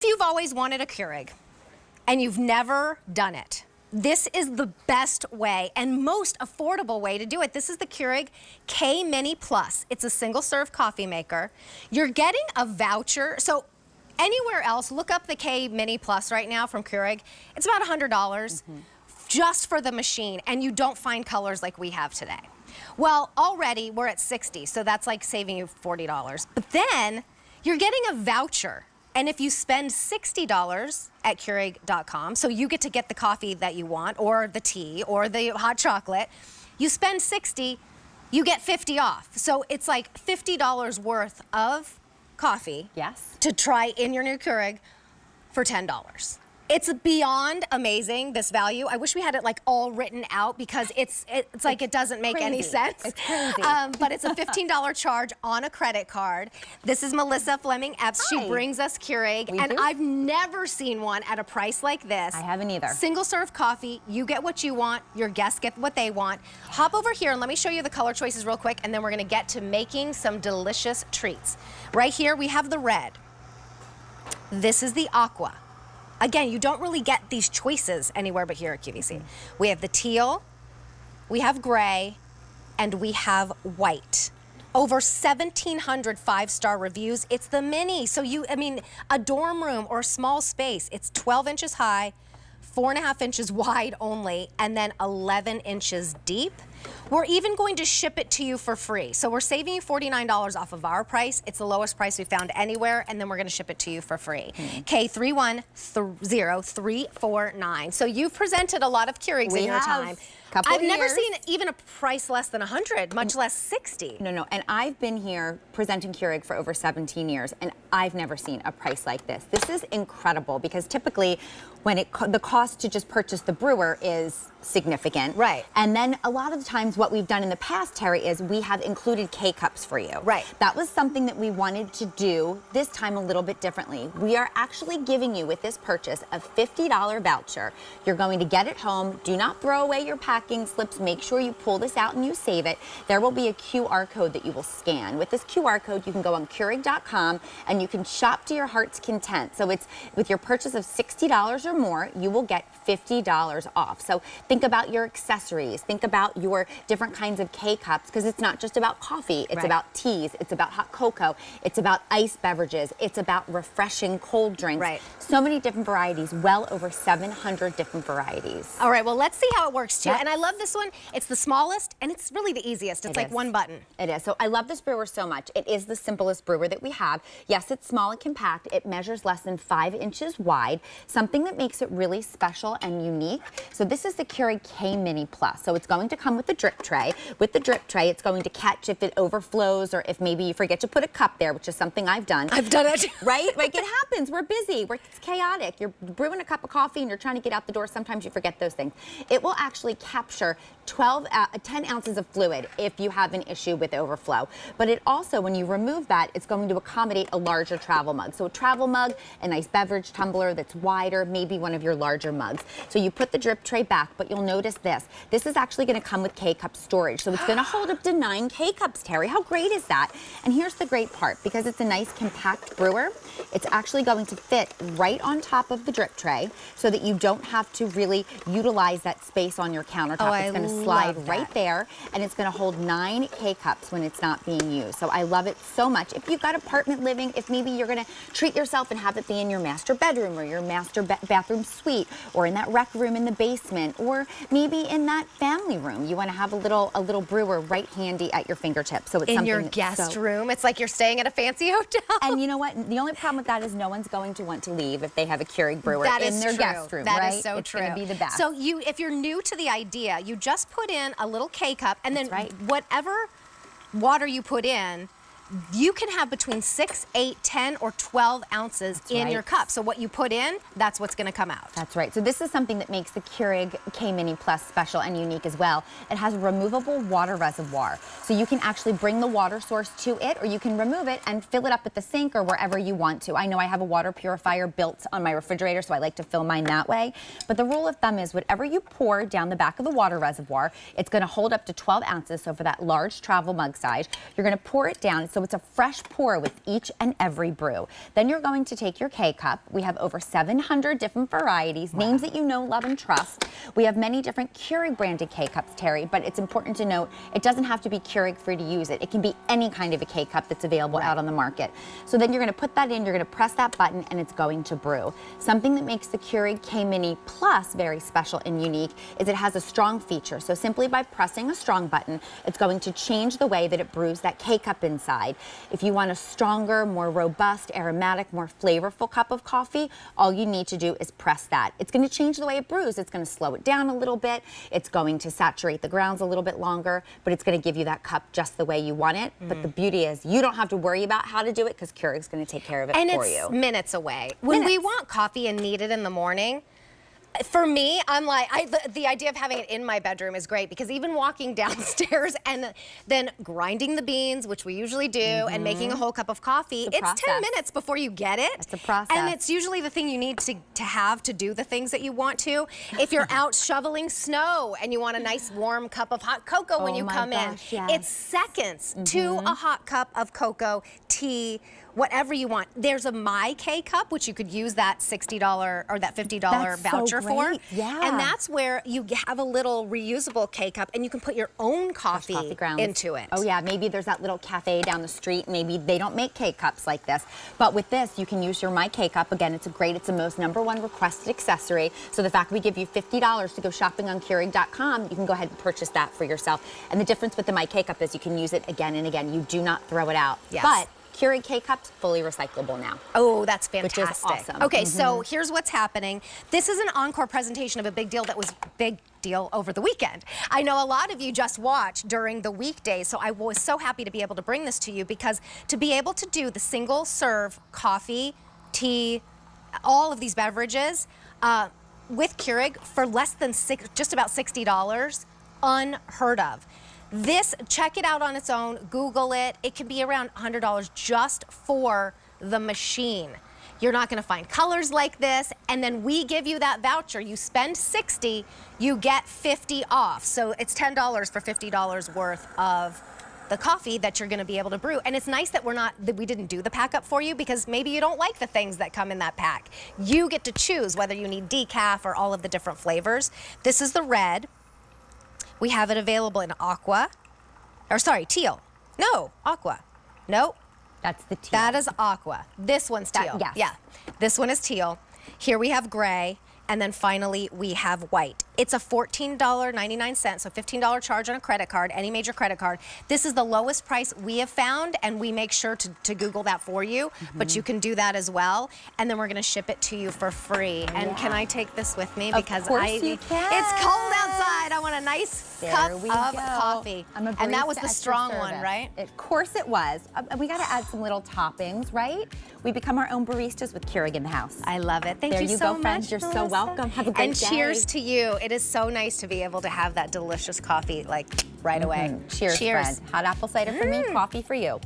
If you've always wanted a Keurig and you've never done it, this is the best way and most affordable way to do it. This is the Keurig K-Mini Plus. It's a single-serve coffee maker. You're getting a voucher. So anywhere else, look up the K-Mini Plus right now from Keurig. It's about $100 just for the machine, and you don't find colors like we have today. Well, already we're at $60, so that's like saving you $40. But then you're getting a voucher. And if you spend $60 at Keurig.com, so you get to get the coffee that you want, or the tea, or the hot chocolate, you spend $60, you get $50 off. So it's like $50 worth of coffee to try in your new Keurig for $10. It's beyond amazing, this value. I wish we had it like all written out because it's like it doesn't make any sense. It's crazy. But it's a $15 charge on a credit card. This is Melissa Fleming Epps. She brings us Keurig, and I've never seen one at a price like this. I haven't either. Single serve coffee, you get what you want, your guests get what they want. Hop over here and let me show you the color choices real quick, and then we're gonna get to making some delicious treats. Right here, we have the red. This is the aqua. Again, you don't really get these choices anywhere but here at QVC. We have the teal, we have gray, and we have white. Over 1,700 five-star reviews. It's the mini, so I mean, a dorm room or a small space. It's 12 inches high, 4.5 inches wide only, and then 11 inches deep. We're even going to ship it to you for free. So we're saving you $49 off of our price. It's the lowest price we found anywhere, and then we're gonna ship it to you for free. K310349. So you've presented a lot of Keurigs in your time. I've never seen even a price less than 100, much less 60. No, and I've been here presenting Keurig for over 17 years, and I've never seen a price like this. This is incredible because typically when the cost to just purchase the brewer is significant. Right. And then a lot of the times what we've done in the past, Terry, is we have included K-Cups for you. Right. That was something that we wanted to do this time a little bit differently. We are actually giving you with this purchase a $50 voucher. You're going to get it home. Do not throw away your packing slips. Make sure you pull this out and you save it. There will be a QR code that you will scan. With this QR code, you can go on Keurig.com and you can shop to your heart's content. So it's with your purchase of $60 or more, you will get $50 off. So think about your accessories. Think about your different kinds of K-Cups, because it's not just about coffee. It's about teas. It's about hot cocoa. It's about iced beverages. It's about refreshing cold drinks. So many different varieties, well over 700 different varieties. All right, well, let's see how it works too. And I love this one. It's the smallest and it's really the easiest. It's like one button. It is. So I love this brewer so much. It is the simplest brewer that we have. Yes, it's small and compact. It measures less than 5 inches wide, something that makes it really special and unique. So this is the Keurig K-Mini Plus. So it's going to come with the drip tray. With the drip tray, it's going to catch if it overflows or if maybe you forget to put a cup there, which is something I've done. I've done it. Right? Like it happens. We're busy. It's chaotic. You're brewing a cup of coffee and you're trying to get out the door. Sometimes you forget those things. It will actually capture 10 ounces of fluid if you have an issue with overflow. But it also, when you remove that, it's going to accommodate a larger travel mug. So a travel mug, a nice beverage tumbler that's wider, maybe one of your larger mugs. So you put the drip tray back, but you'll notice this. This is actually going to come with K-Cup storage. So it's going to hold up to 9 K-Cups, Terry. How great is that? And here's the great part. Because it's a nice compact brewer, it's actually going to fit right on top of the drip tray so that you don't have to really utilize that space on your countertop. It's going to slide right there, and it's going to hold 9 K-Cups when it's not being used. So I love it so much. If you've got apartment living, if maybe you're going to treat yourself and have it be in your master bedroom or your master bathroom suite, or in that rec room in the basement, or maybe in that family room, you want to have a little brewer right handy at your fingertips. So it's in your guest room. It's like you're staying at a fancy hotel. And you know what? The only problem with that is no one's going to want to leave if they have a Keurig brewer in their guest room. That is so it's true. It's going to be the best. So if you're new to the idea, you just put in a little K-Cup, and then whatever water you put in, you can have between 6, 8, 10, or 12 ounces in your cup. So what you put in, that's what's going to come out. That's right. So this is something that makes the Keurig K-Mini Plus special and unique as well. It has a removable water reservoir. So you can actually bring the water source to it, or you can remove it and fill it up at the sink or wherever you want to. I know I have a water purifier built on my refrigerator, so I like to fill mine that way. But the rule of thumb is whatever you pour down the back of the water reservoir, it's going to hold up to 12 ounces. So for that large travel mug size, you're going to pour it down. So So it's a fresh pour with each and every brew. Then you're going to take your K-Cup. We have over 700 different varieties, names that you know, love, and trust. We have many different Keurig branded K-Cups, Terry, but it's important to note it doesn't have to be Keurig free to use it. It can be any kind of a K-Cup that's available out on the market. So then you're going to put that in, you're going to press that button, and it's going to brew. Something that makes the Keurig K-Mini Plus very special and unique is it has a strong feature. So simply by pressing a strong button, it's going to change the way that it brews that K-Cup inside. If you want a stronger, more robust, aromatic, more flavorful cup of coffee, all you need to do is press that. It's going to change the way it brews. It's going to slow it down a little bit. It's going to saturate the grounds a little bit longer, but it's going to give you that cup just the way you want it. But the beauty is you don't have to worry about how to do it because Keurig's going to take care of it for you. And it's minutes away. When we want coffee and need it in the morning, for me, I'm like, the idea of having it in my bedroom is great because even walking downstairs and then grinding the beans, which we usually do, and making a whole cup of coffee, it's 10 minutes before you get it. It's a process. And it's usually the thing you need to have to do the things that you want to. If you're out shoveling snow and you want a nice warm cup of hot cocoa when you come in, it's seconds to a hot cup of cocoa, tea, whatever you want. There's a My K-Cup, which you could use that $60 or that $50 voucher for. Yeah. And that's where you have a little reusable K-Cup and you can put your own coffee into it. Oh yeah, maybe there's that little cafe down the street. Maybe they don't make K-Cups like this. But with this, you can use your My K-Cup. Again, it's the most #1 requested accessory. So the fact we give you $50 to go shopping on Keurig.com, you can go ahead and purchase that for yourself. And the difference with the My K-Cup is you can use it again and again. You do not throw it out. Yes. But Keurig K-Cups, fully recyclable now. Oh, that's fantastic. Which is awesome. Okay, so here's what's happening. This is an encore presentation of a big deal that was big deal over the weekend. I know a lot of you just watched during the weekdays, so I was so happy to be able to bring this to you because to be able to do the single serve coffee, tea, all of these beverages with Keurig for less than just about $60, unheard of. This, check it out on its own, Google it. It can be around $100 just for the machine. You're not gonna find colors like this, and then we give you that voucher. You spend $60, you get $50 off. So it's $10 for $50 worth of the coffee that you're gonna be able to brew. And it's nice that we didn't do the pack up for you because maybe you don't like the things that come in that pack. You get to choose whether you need decaf or all of the different flavors. This is the red. We have it available in teal. No, aqua. Nope. That's the teal. That is aqua. This one's teal. Yes. Yeah, this one is teal. Here we have gray, and then finally we have white. It's a $14.99, so $15 charge on a credit card, any major credit card. This is the lowest price we have found, and we make sure to Google that for you, but you can do that as well. And then we're gonna ship it to you for free. And can I take this with me? Because of course you can. It's cold outside. I want a nice cup of coffee. I'm a and that was barista the at strong your one, service. right? Of course it was. We gotta add some little toppings, right? We become our own baristas with Keurig in the house. I love it. Thank you so go, much, friends. You're so Melissa. welcome. Have a great day. And cheers to you. It is so nice to be able to have that delicious coffee like right away. Cheers, friend. Hot apple cider for me, coffee for you.